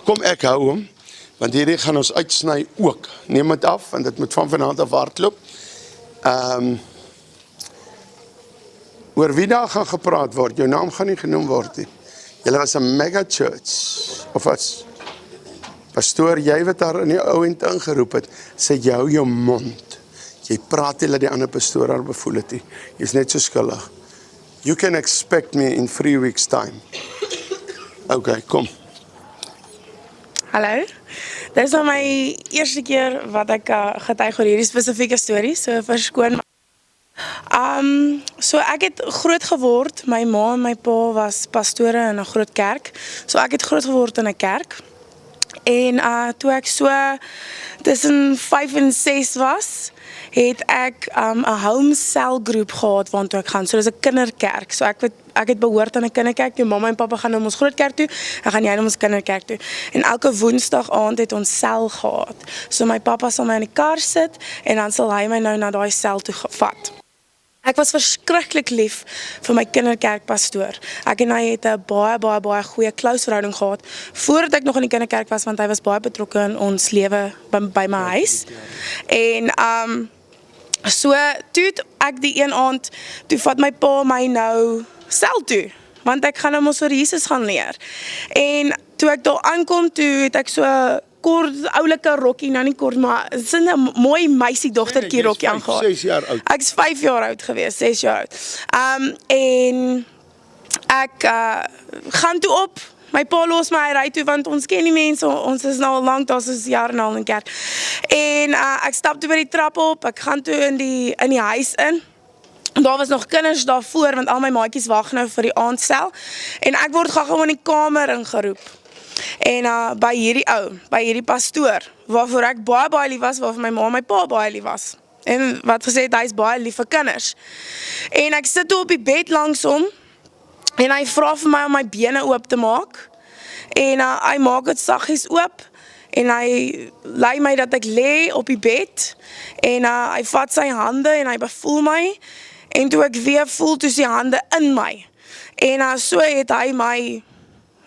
kom ek hou hom, want hierdie gaan ons uitsny ook. Neem het af, want dit moet van vanaand af hardloop. Oor wie daar gaan gepraat word, jou naam gaan nie genoem word nie. Julle was 'n mega church, of was pastoor, jy wat daar in die ouend ingeroep het, sê jy hou jou mond. Jy praat nie dat die ander pastoor haar bevoel het nie. Jy is net so skuldig. You can expect me in 3 weeks time. Okay, kom. Hallo, dit is nou my eerste keer wat ek getuig oor hierdie spesifieke storie, so verskoon. So ek het groot geword, my ma en my pa was pastore in 'n groot kerk, so ek het groot geword in 'n kerk. En toe ek so tussen 5 en 6 was, het ek 'n home cell groep gehad waartoe ek gaan. So dis 'n kinderkerk. So ek het behoort aan 'n kinderkerk toe. Mamma en pappa gaan na ons groot kerk toe en gaan jy na ons kinderkerk toe. En elke woensdag aand het ons sel gehad. So my pappa sal my in die kar sit en dan sal hy my nou na daai sel toe vat. Ek was verskriklik lief vir my kinderkerkpastoor. Ek en hy het 'n baie goeie close verhouding gehad voordat ek nog in die kinderkerk was, want hy was baie betrokke in ons lewe by my huis. En so toe ek die een aand, toe vat my pa my nou sel toe, want ek gaan nou mos oor Jesus gaan leer. En toe ek daar aankom, toe het ek so kort, oulike rokkie, nou nie kort, maar het is 'n mooi meisiedogtertjie rokkie aangehad. 6 jaar oud. Ek is 5 jaar oud gewees, 6 jaar oud. En ek gaan toe op, my pa los my, hy ry toe, want ons ken die mense, ons is nou al lang, daar is jare en al in kerk. En ek stap toe by die trap op, ek gaan toe in die huis in. Daar was nog kinders daarvoor, want al my maatjies wag nou vir die aandsel. En ek word gou in die kamer ingeroep. En by hierdie pastoor, waarvoor ek baie lief was, waarvoor my ma en my pa baie lief was. En wat gesê het, hy is baie lief vir kinders. En ek sit toe op die bed langs hom, en hy vra vir my om my bene oop te maak. En hy maak het saggies oop, en hy lei my dat ek lê op die bed, en hy vat sy hande, en hy bevoel my, en toe ek weer voel, toe is die hande in my. En so het hy my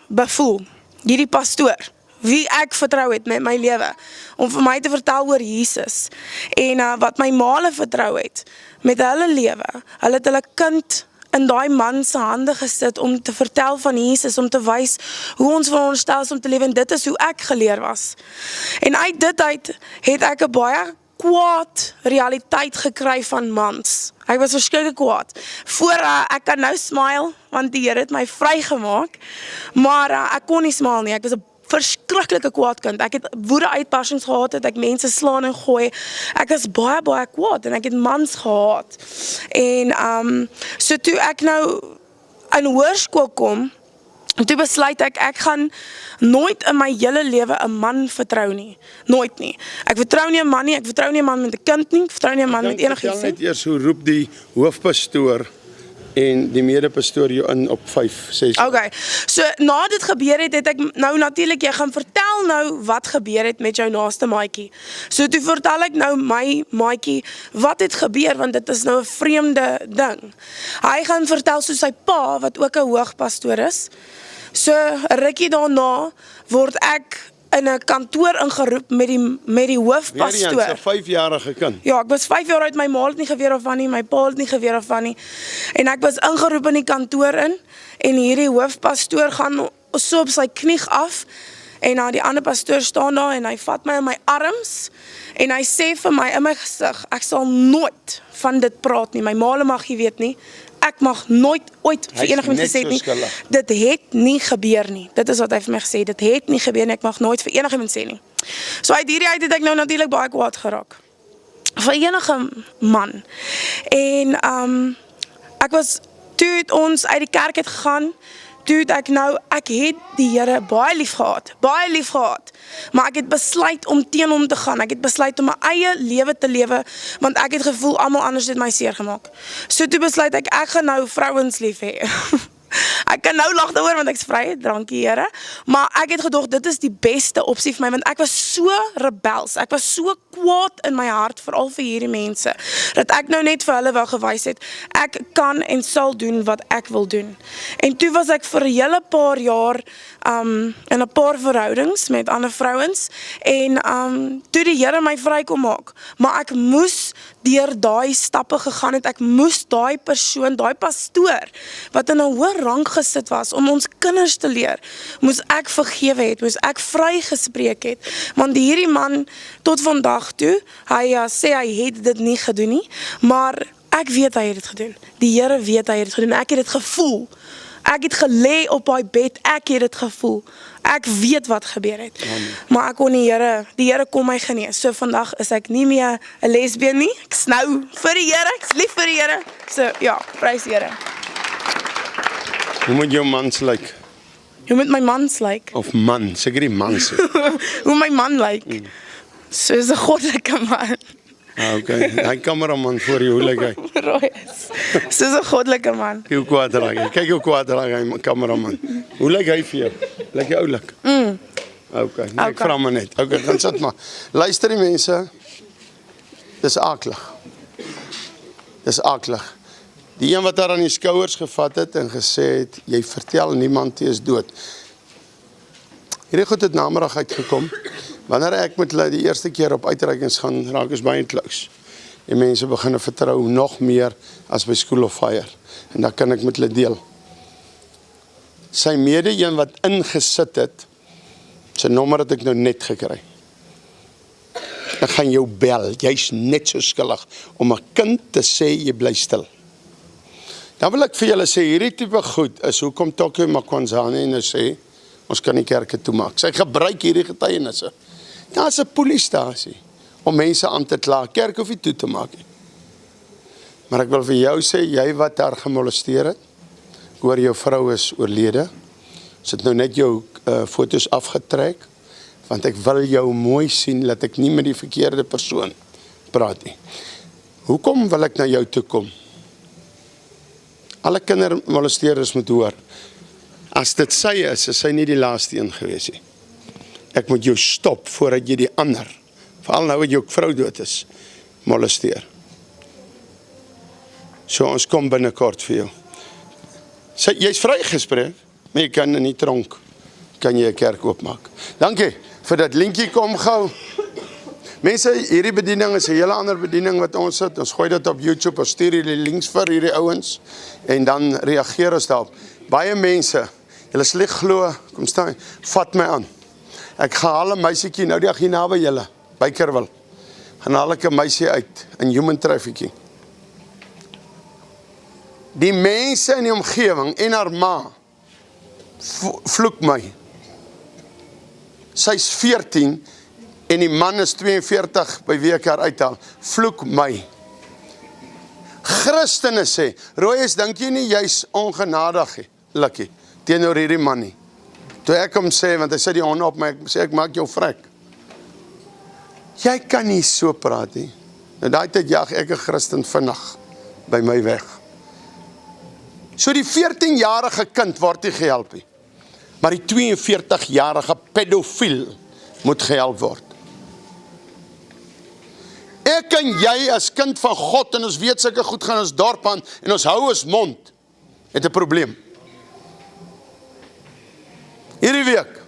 bevoel. Hierdie pastoor, wie ek vertrou het met my lewe, om vir my te vertel oor Jesus, en wat my maale vertrou het, met hulle lewe, hulle het hulle kind in daai man se hande gesit, om te vertel van Jesus, om te wys hoe ons veronderstel is om te lewe, en dit is hoe ek geleer was. En uit dit uit, het ek 'n baie kwaad realiteit gekry van mans. Ek was verskriklik kwaad. Ek kan nou smile, want die Here het my vrygemaak, maar ek kon nie smile nie. Ek was 'n verskriklike kwaad kind. Ek het woede uitbarsings gehad, het ek mense slaan en gooi. Ek was baie kwaad, en ek het mans gehaat. En so toe ek nou in hoërskool kom, en toe besluit ek gaan nooit in my hele lewe 'n man vertrou nie. Nooit nie. Ek vertrou nie 'n man nie, ek vertrou nie 'n man met 'n kind nie, ek vertrou nie 'n man met enigiets nie. Net eers, hoe roep die hoofpastoor en die medepastoor jou in op 5, 6? Okay, so na dit gebeur het ek nou natuurlik, jy gaan vertel nou wat gebeur het met jou naaste maatjie. So toe vertel ek nou my maatjie wat het gebeur, want dit is nou 'n vreemde ding. Hy gaan vertel soos sy pa, wat ook 'n hoogpastoor is. So 'n rukkie daarna word ek in 'n kantoor ingeroep met die hoofpastoor. Weer eens, 'n 5-jarige kind. Ja, ek was 5 jaar oud, my ma het nie geweet of van nie, my pa het nie geweet of van nie. En ek was ingeroep in die kantoor in, en hierdie hoofpastoor gaan so op sy knie af, en die ander pastoor staan daar, en hy vat my in my arms, en hy sê vir my in my gesig, ek sal nooit van dit praat nie, my maale mag jy weet nie, ek mag nooit ooit vir enigiemand gesê nie, dit het nie gebeur nie. Dit is wat hy vir my gesê, dit het nie gebeur nie, ek mag nooit vir enigiemand sê nie. So uit hierdie uit het ek nou natuurlik baie kwaad geraak. Vir enige man. En ek was, toe het ons uit die kerk het gegaan, toe het ek het die Here baie lief gehad, maar ek het besluit om teen hom te gaan, ek het besluit om my eie lewe te lewe, want ek het gevoel, almal anders het my seer gemaak. So toe besluit ek gaan nou vrouens lief hê. Ek kan nou lag daaroor want ek's vry, dankie Here. Maar ek het gedog dit is die beste opsie vir my want ek was so rebels. Ek was so kwaad in my hart veral vir hierdie mense dat ek nou net vir hulle wou gewys het ek kan en sal doen wat ek wil doen. En toe was ek vir 'n hele paar jaar in 'n paar verhoudings met ander vrouens en toe die Here my vry kom maak, maar ek moes deur daai stappe gegaan het. Ek moes daai persoon, daai pastoor wat in 'n hoë rang gesit was om ons kinders te leer, moes ek vergewe het, moes ek vrygespreek het, want hierdie man tot vandag toe, hy sê hy het dit nie gedoen nie, maar ek weet hy het dit gedoen. Die Here weet hy het dit gedoen. Ek het dit gevoel. Ek het gelê op daai bed, ek het dit gevoel. Ek weet wat gebeur het. Maar ek kon die Here kom my genees. So vandag is ek nie meer 'n lesbien nie. Ek's nou vir die Here, ek's lief vir die Here. So ja, prys die Here. Hoe moet jou mans lyk? Hoe moet my mans lyk? Of man, seker die mans. Hoe my man lyk? Soos 'n goddelike man. Okay, hy kameraman voor jou, hoe lyk hy? Royes. Soos 'n goddelike man. Kyk hoe kwaad raak hy. Kyk hoe kwaad raak hy, kameraman. Hoe lyk hy vir jou? Lyk hy oulik? Okay, nee, ek vra maar net. Okay, gaan sit maar. Luister die mense. Dis aklig. Dis aklig. Die een wat haar aan die skouers gevat het en gesê het, jy vertel niemand jy is dood. Hierdie goed het namiddag uitgekom. Wanneer ek met hulle die eerste keer op uitreikings gaan, raak ons baie close. Die mense begin vertrou nog meer as by School of Fire. En dan kan ek met hulle deel. Sy mede een wat ingesit het, sy nommer het ek nou net gekry. Ek gaan jou bel, jy's net so skuldig om 'n kind te sê jy bly stil. Dan wil ek vir julle sê, hierdie tipe goed is hoekom Tokyo Makwanzane nou sê, ons kan die kerke toemaak. Sy gebruik hierdie getuienisse. Daar is 'n polisiestasie om mense aan te kla. Kerk hoef nie toe te maak nie. Maar ek wil vir jou sê, jy wat haar gemolesteer het, ek hoor jou vrou is oorlede. Ons het nou net jou foto's afgetrek, want ek wil jou mooi sien, dat ek nie met die verkeerde persoon praat nie. Hoekom wil ek na jou toe kom? Alle kindermolesteerders moet hoor, as dit sy is sy nie die laaste een gewees nie. Ek moet jou stop voordat jy die ander, veral nou wat jou vrou dood is, molesteer. So ons kom binnekort vir jou. Jy's vrygespreek, maar jy kan in die tronk, kan jy 'n kerk oopmaak. Dankie vir dat linkie kom gou. Mense, hierdie bediening is 'n hele ander bediening wat ons het. Ons gooi dit op YouTube, ons stuur hierdie links vir hierdie ouens en dan reageer ons daarop. Baie mense, julle sleg glo, kom staan, vat my aan. Ek gaan haal 'n meisietjie nou die dag hier naby julle, by Kerwil. Gaan haal ek 'n meisie uit in human trafficking. Die mense in die omgewing en haar ma vloek my. Sy's 14 en die man is 42 by wie ek haar uithaal. Vloek my. Christene sê, Royes, dink jy nie jy's ongenadig Likkie, teenoor hierdie man nie. Toe ek hom sê, want hy sê die honde op my, ek sê ek maak jou vrek. Jy kan nie so praat nie. Nou daai tyd jag ek 'n Christen vinnig by my weg. So die 14-jarige kind word nie gehelp nie. Maar die 42-jarige pedofiel moet gehelp word. Ek en jy as kind van God, en ons weet sulke goed gaan ons dorp aan, en ons hou ons mond, het 'n probleem. Hierdie week,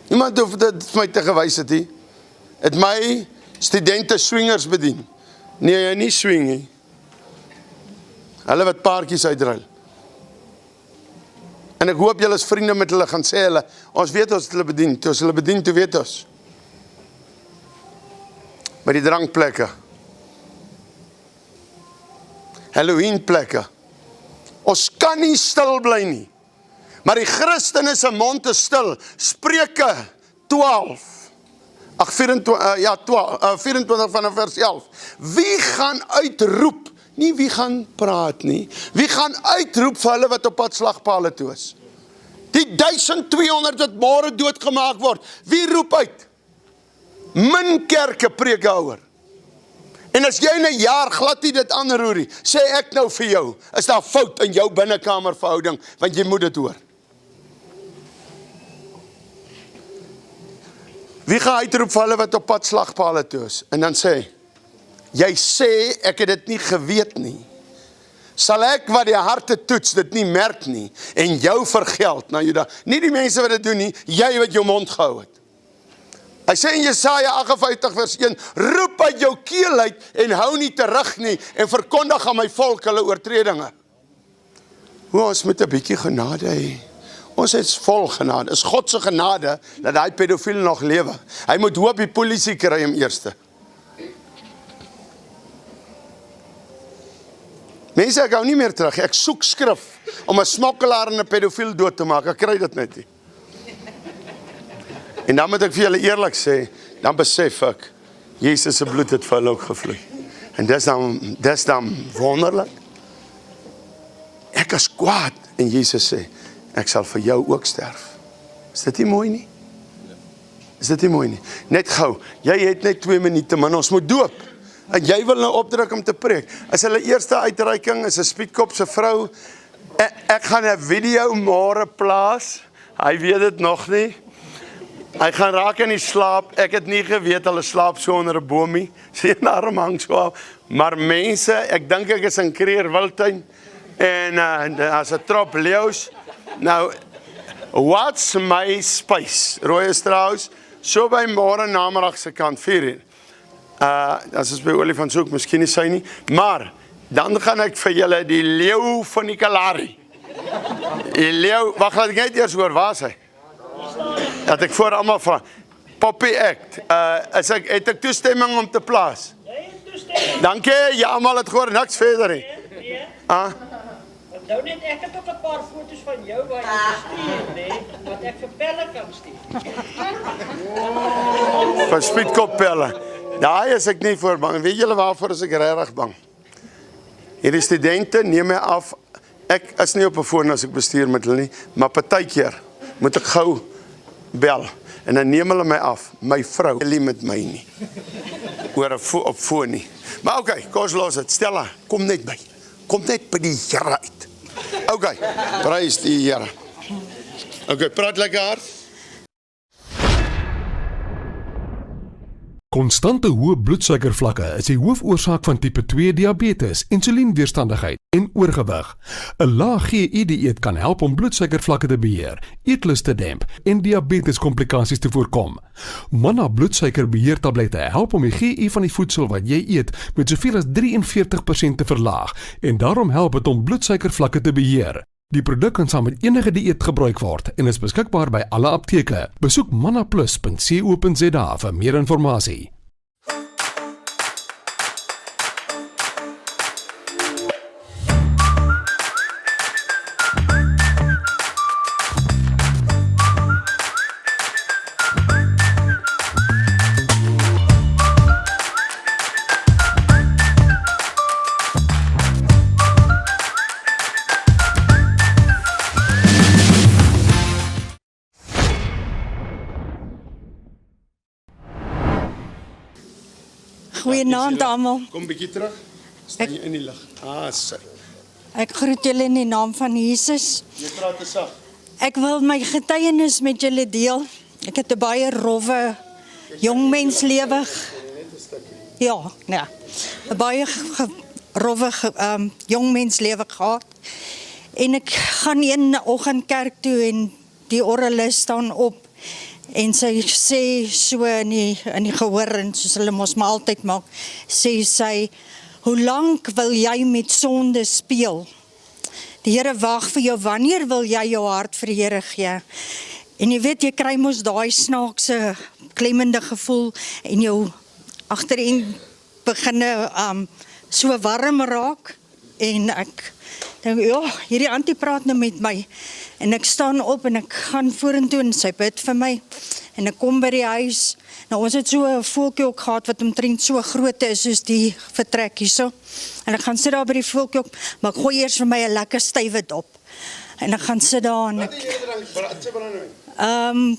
iemand hoef dit vir my te gewys het my studente swingers bedien. Nee, jy nie swing nie. Hulle wat paartjies uitruil. En ek hoop julle is vriende met hulle, gaan sê hulle, ons weet ons het hulle bedien, toe ons hulle bedien, toe weet ons. By die drankplekke. Halloween plekke. Ons kan nie stil bly nie. Maar die Christen is 'n mond te stil. Spreuke 24 vanaf vers 11. Wie gaan uitroep? Nie wie gaan praat nie. Wie gaan uitroep vir hulle wat op pad slagpale toe is? Die 1200 wat môre doodgemaak word. Wie roep uit? Min kerke preek daaroor. En as jy in 'n jaar glad nie dit aanroer nie, sê ek nou vir jou, is daar fout in jou binnekamerverhouding, want jy moet dit hoor. Wie gaan uitroep vir hulle wat op pad slagpale toe is? En dan sê, jy sê, ek het dit nie geweet nie. Sal ek wat die harte toets, dit nie merk nie, en jou vergeld na Juda. Nie die mense wat dit doen nie, jy wat jou mond gehou het. Hy sê in Jesaja 58 vers 1, roep uit jou keel uit, en hou nie terug nie, en verkondig aan my volk hulle oortredinge. Ons moet 'n bietjie genade hê. Ons is vol genade, is God se genade, dat hy pedofiel nog lewe. Hy moet hoop die polisie kry hom eerste. Mense, ek hou nie meer terug, ek soek skrif, om 'n smokkelaar en 'n pedofiel dood te maak, ek kry dit net nie. En dan moet ek vir julle eerlik sê, dan besef ek, Jesus se bloed het vir hulle ook gevloei. En dis dan wonderlik. Ek is kwaad, en Jesus sê, ek sal vir jou ook sterf. Is dit nie mooi nie? Is dit nie mooi nie? Net gou, jy het net 2 minute, man, ons moet doop. En jy wil nou opdruk om te preek. As hulle eerste uitreiking is 'n Spietkop se vrou, ek gaan 'n video môre plaas, hy weet dit nog nie. Hy gaan raak in die slaap, ek het nie geweet hulle slaap so onder 'n boomie, sy arm hang so af, maar mense, ek dink ek is in Kreer Wildtuin, en as 'n trop leeu's, nou, what's my space, Rooi Strauss, so by môre namiddag se kant 4:00. As is by Olifant soek, miskien nie sy nie, maar, dan gaan ek vir julle die leeu van die Kalahari, die leeu, wacht, laat ek net eers hoor, waar is hy? Dat ek voor allemaal vraag, Poppy Act, het ek toestemming om te plaas? Nee, toestemming. Dankie, jy allemaal het gehoor, niks verder nie. Nee. Nou net, ek het ook 'n paar foto's van jou waar jy gestuur, nee, wat ek vir Pelle kan stuur. Van Spietkop Pelle. Daai is ek nie voor bang. Weet julle waarvoor is ek regtig bang? Hierdie studente neem my af. Ek is nie op 'n foon as ek bestuur met hulle nie, maar partykeer moet ek gou bel. En dan neem hulle my af. My vrou wil nie met my nie. Oor op foon nie. Maar okay, kom ons los dit. Stella, kom net by. Kom net by die Here uit. Okay, prys die Here. Okay, praat lekker hard. Konstante hoë bloedsuikervlakke is die hoofoorsaak van tipe 2 diabetes, insulienweerstandigheid en oorgewig. 'n Lae GI-dieet kan help om bloedsuikervlakke te beheer, eetlus te demp en diabeteskomplikasies te voorkom. Manna bloedsuikerbeheertablette help om die GI van die voedsel wat jy eet met soveel as 43% te verlaag en daarom help dit om bloedsuikervlakke te beheer. Die produk kan saam met enige dieet gebruik word en is beskikbaar by alle apteke. Besoek mannaplus.co.za vir meer inligting. Goeienaand almal. Kom bietjie terug. Staan jy in die lig. Sy. Ek groet julle in die naam van Jesus. Jy praat te sag. Ek wil my getuienis met julle deel. Ek het 'n baie rowwe jong mens lewe. Ja, nee. 'n baie rowwe jong mens lewe gehad. En ek gaan een oggend kerk toe en die orgelis staan op. En sy sê so in die gehoor, en soos hulle mos maar altyd maak, sê sy, hoe lank wil jy met sonde speel? Die Here wag vir jou, wanneer wil jy jou hart vir die Here gee? En jy weet, jy kry mos daai snaakse, klemmende gevoel, en jou agterin beginne so warm raak, en ek dink, ja, hierdie auntie praat nou met my, en ek staan op en ek gaan vorentoe en sy bid vir my, en ek kom by die huis. Nou ons het so 'n voeltjie ook gehad wat omtrent so groot is soos die vertrek hierso. En ek gaan sit daar by die voeltjie, maar ek gooi eers vir my 'n lekker stywe dop. En ek gaan sit daar en ek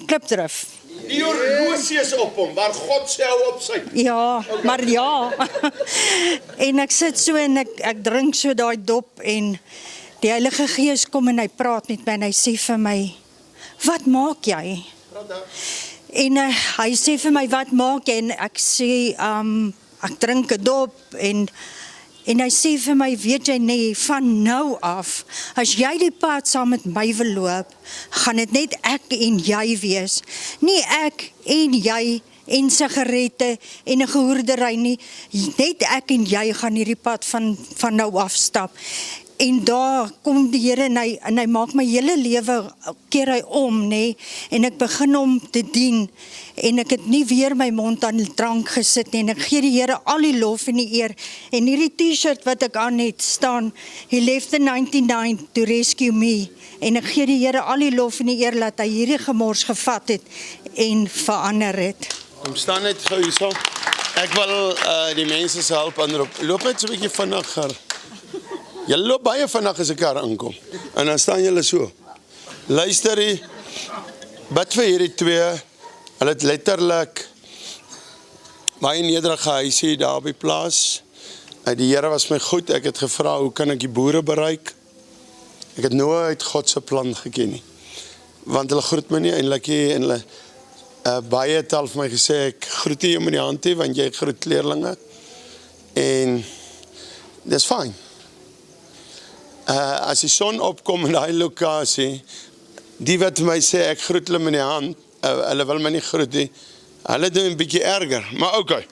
Klipdrif. Die horlosie is op hom, waar God sê hou op sy. Ja, maar ja. En ek sit so en ek drink so daai dop en die Heilige Gees kom en hy praat met my en hy sê vir my, wat maak jy? En hy sê vir my, wat maak jy? En ek sê, ek drink 'n dop en hy sê vir my, weet jy nie, van nou af, as jy die pad saam met my wil loop, gaan dit net ek en jy wees. Nie ek en jy en sigarette en 'n gehoordery nie, net ek en jy gaan hierdie pad van nou af stap. En daar kom die Here en hy maak my hele lewe, keer hy om, nê, en ek begin hom te dien, en ek het nie weer my mond aan drank gesit nie, en ek gee die Here al die lof en die eer, en hierdie t-shirt wat ek aan het staan, He left the 99 to rescue me, en ek gee die Here al die lof en die eer, dat hy hierdie gemors gevat het, en verander het. Kom staan net gou hierso. Ek wil die mense se hulp aanroep. Loop net so 'n bietjie vinniger. Julle loop baie vinnig as 'n kar aankom. En dan staan julle so. Luister hier. Bid vir hierdie twee. Hulle het letterlik baie nederige huisie daar op die plaas. Die Here was my goed. Ek het gevra, hoe kan ek die boere bereik? Ek het nooit God se plan geken nie. Want hulle groet my nie eintlik nie en hulle baie het al vir my gesê, ek groet jy met die hand nie, want jy groet leerlinge. En dis fyn. As die son opkom in die lokasie, die wat my sê, ek groet hulle met die hand, hulle wil my nie groet nie, hulle doen 'n bietjie erger, maar okay.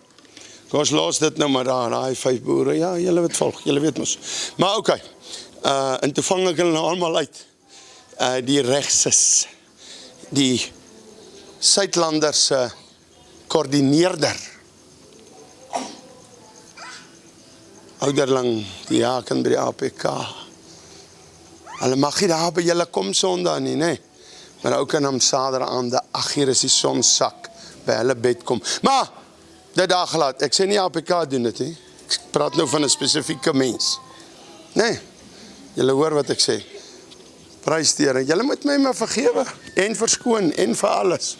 Kom ons los dit nou maar daar, daai 5 boere, ja, julle wat volg, julle weet mos. Maar okay, en toe vang ek hulle nou allemaal uit, die regses, die Suidlanderse koördineerder, ouderling, die jaken by die APK, hulle mag nie daar by julle kom Sondag nie, nee. Maar ook in Saterdaande, 8 is die son sak, by hulle bed kom. Maar, dit daar gelaat, ek sê nie APK doen dit nie, ek praat nou van 'n spesifieke mens. Nee, julle hoor wat ek sê. Prys die Here, julle moet my maar vergewe, en verskoon, en vir alles.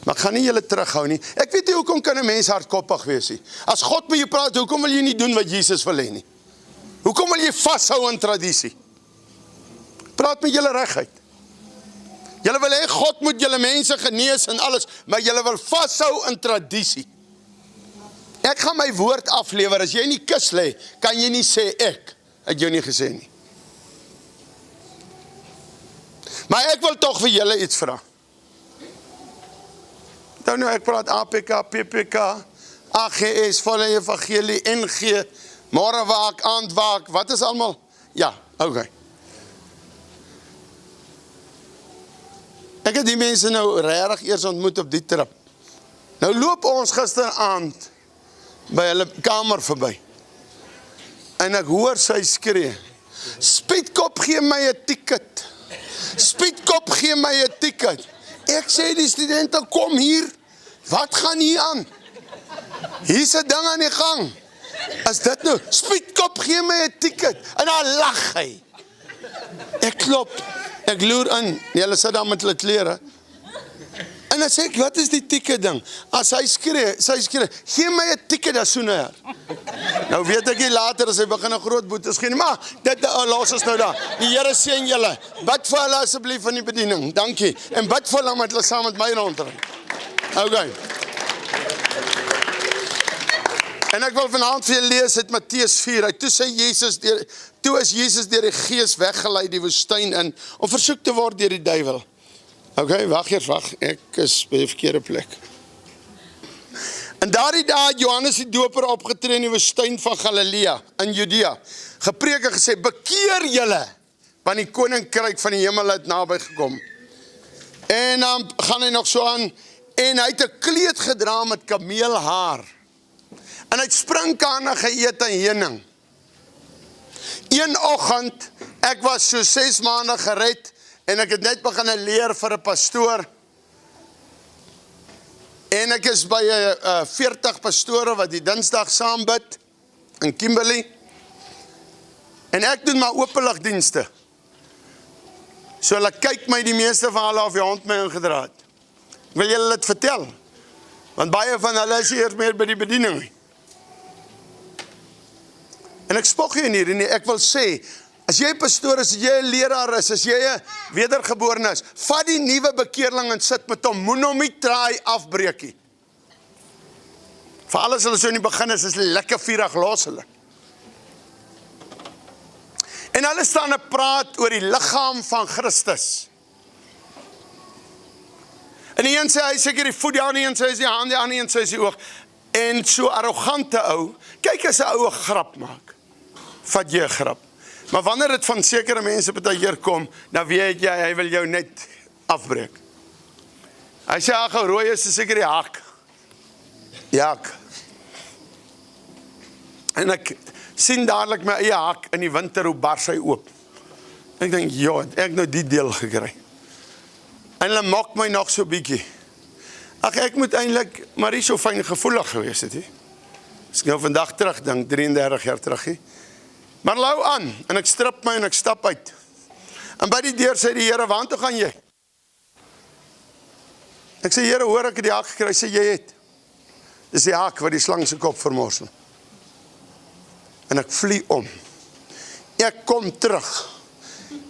Maar ek gaan nie julle terughou nie. Ek weet nie, hoekom kan 'n mens hardkoppig wees nie? As God met jou praat, hoekom wil jy nie doen wat Jesus wil hê nie? Hoekom wil jy vashou aan tradisie? Praat met julle reguit. Julle wil hê God moet julle mense genees en alles, maar julle wil vashou in tradisie. Ek gaan my woord aflewer, as jy nie kus lê, kan jy nie sê ek het jou nie gesê nie. Maar ek wil tog vir julle iets vra. Nou, ek praat APK, PPK, AGS, Volle Evangelie, NG, Môrewaak, Aandwaak, wat is allemaal? Ja, okay. Ek het die mense nou regtig eers ontmoet op die trip. Nou loop ons gisteraand by hulle kamer verby. En ek hoor sy skree, Spietkop gee my 'n ticket. Spietkop gee my 'n ticket. Ek sê die studente, kom hier. Wat gaan hier aan? Hier's 'n ding aan die gang. As dit nou, Spietkop gee my 'n ticket. En dan lag hy. Ek klop. Ek loer in. Hulle sit daar met hulle klere. En dan sê ek, wat is die ticket ding? As hy skree, gee my 'n ticket, dat soen hy. Nou weet ek nie later as hy begin 'n groot boetes gee nie, maar dit los ons nou daar. Die Here seën julle. Bid vir hulle asseblief in die bediening. Dankie. En bid vir hulle met hulle saam met my rondry. Okay. En ek wil vanaand vir julle lees uit Matteus 4. Toe is Jesus deur die Gees weggelei die woestyn in om versoek te word deur die duiwel. Okay, wag, ek is by die verkeerde plek. En daardie dag het Johannes die Doper opgetree in die woestyn van Galilea, in Judea, gepreek en gesê, bekeer julle, want die koninkryk van die hemel het naby gekom. En dan gaan hy nog so aan, en hy het 'n kleed gedra met kameelhaar, en hy het springkane geëet en heuning. Een oggend, ek was so 6 maande gered, en ek het net begin leer vir 'n pastoor, en ek is by 40 pastore wat die Dinsdag saam bid, in Kimberley, en ek doen maar openligdienste, so hulle kyk my die meeste van hulle of die hond my ingedra het. Wil julle dit vertel? Want baie van hulle is eers meer by die bediening. En ek spog hier nie, ek wil sê, as jy pastoor is, as jy 'n leraar is, as jy 'n wedergebore is, vat die nuwe bekeerling en sit met hom, moenie hom nie traai afbreek nie. Vir alles hulle so in die begin is lekker vurig, los hulle. En hulle staan en praat oor die liggaam van Christus. En die een sê, hy seker die voet, die ander een sê, hy is die hand, die ander een sê, hy is die oog. En so arrogante ou, kyk as 'n ou 'n grap maak, vat jy 'n grap. Maar wanneer dit van sekere mense partykeer kom, dan weet jy, hy wil jou net afbreek. Hy sê, ag, rooi is seker die hak. Die hak. En ek sien dadelik my eie hak in die winter, hoe bars hy oop. Ek dink, ja, ek nou die deel gekry. En hulle mok my nog so bietjie. Ag, ek moet eintlik maar nie so fyn gevoelig gewees het, he. As ek nou vandag terugdink, 33 jaar terug, he. Maar lou aan, en ek strip my en ek stap uit. En by die deur sê die Here, waartoe gaan jy? Ek sê, Here, hoor ek het die hak gekry, sê jy het. Dis die hak wat die slang se kop vermorsel. En ek vlie om. Ek kom terug.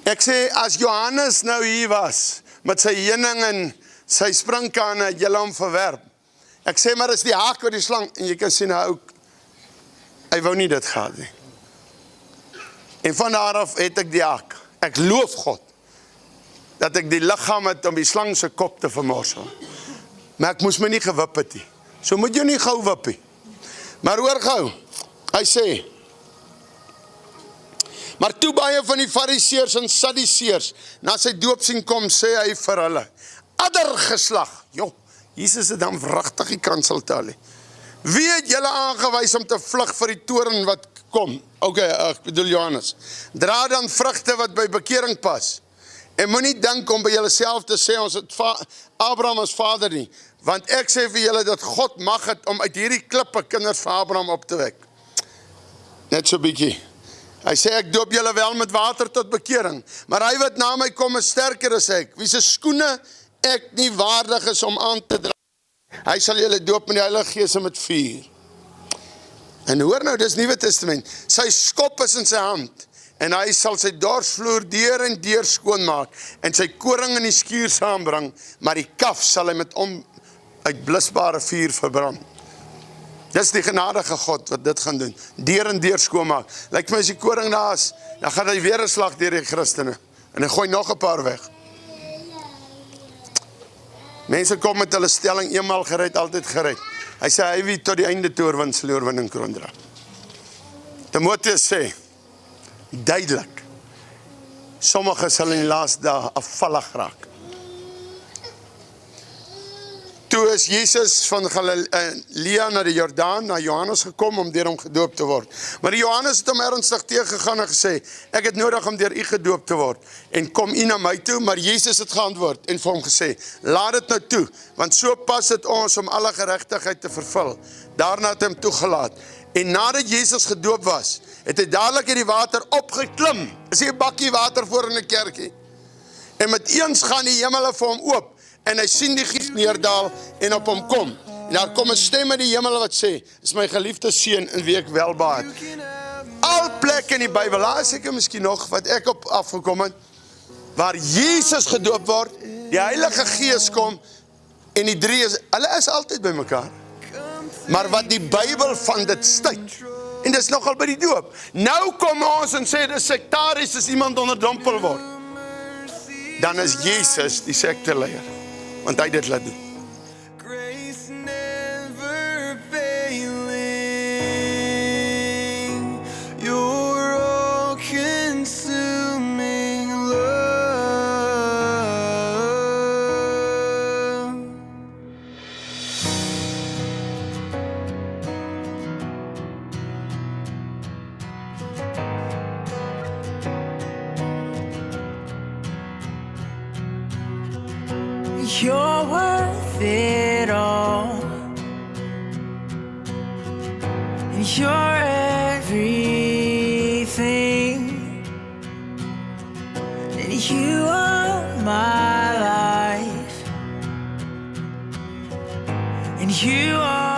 Ek sê, as Johannes nou hier was, met sy heuning en sy springkane, het julle hom verwerp. Ek sê, maar is die hak wat die slang, en jy kan sien, hy wou nie dit gehad nie. En van daar af het ek die hak. Ek loof God, dat ek die liggaam het om die slang se kop te vermorsel. Maar ek moes my nie gewip het nie. So moet jy nie gou wip nie. Maar hoor gou, hy sê, maar toe baie van die fariseërs en sadduseërs na sy doop sien kom, sê hy vir hulle, adder geslag, Jesus het dan wragtig die kanseltaal. Wie het julle aangewys om te vlug vir die toren wat kom? Ek bedoel Johannes. Dra dan vrugte wat by bekering pas. En moenie dink om by julle self te sê, ons het Abraham as vader nie. Want ek sê vir julle dat God mag het om uit hierdie klippe kinders vir Abraham op te wek. Net so bietjie. Hy sê, ek doop julle wel met water tot bekering, maar hy wat na my kom is sterker as ek, wie se skoene ek nie waardig is om aan te dra. Hy sal julle doop met die Heilige Gees en met vuur. En hoor nou, dis Nuwe Testament, sy skop is in sy hand, en hy sal sy dorsvloer deur en deur skoonmaak, en sy koring in die skuur saambring, maar die kaf sal hy met uitblusbare vuur verbrand. Dis die genadige God wat dit gaan doen, deur en deur skoonmaak. Lyk my as die koring daar is, dan gaan hy weer 'n slag deur die Christene, en hy gooi nog 'n paar weg. Mense kom met hulle stelling, eenmaal gered, altyd gered. Hy sê, hy wie tot die einde toe oorwin, sal die oorwinning kroon dra. Timoteus sê, duidelik, sommige sal in die laaste dae afvallig raak. Toe is Jesus van Galilea na die Jordaan, na Johannes gekom om deur hom gedoop te word. Maar die Johannes het hom ernstig teëgegaan en gesê, ek het nodig om deur u gedoop te word. En kom u na my toe, maar Jesus het geantwoord en vir hom gesê, laat dit nou toe, want so pas dit ons om alle geregtigheid te vervul. Daarna het hy hom toegelaat. En nadat Jesus gedoop was, het hy dadelik in die water opgeklim. Is hier 'n bakkie water voor in 'n kerkie. En met eens gaan die hemele vir hom oop. En hy sien die Gees neerdal en op hom kom. En daar kom 'n stem in die hemel wat sê, is my geliefde seun in wie ek welbehaag het. Al plekke in die Bybel, daar is seker miskien nog wat ek op afgekom het, waar Jesus gedoop word, die Heilige Gees kom en die drie is, hulle is altyd by mekaar. Maar wat die Bybel van dit stuit, en dis nogal by die doop. Nou kom ons en sê dis sektaries as iemand onderdompel word. Dan is Jesus die sekteleier, want hy dit laat doen. Grace never failing, your all-consuming love. You're worth it all. You're everything, and you are my life. You are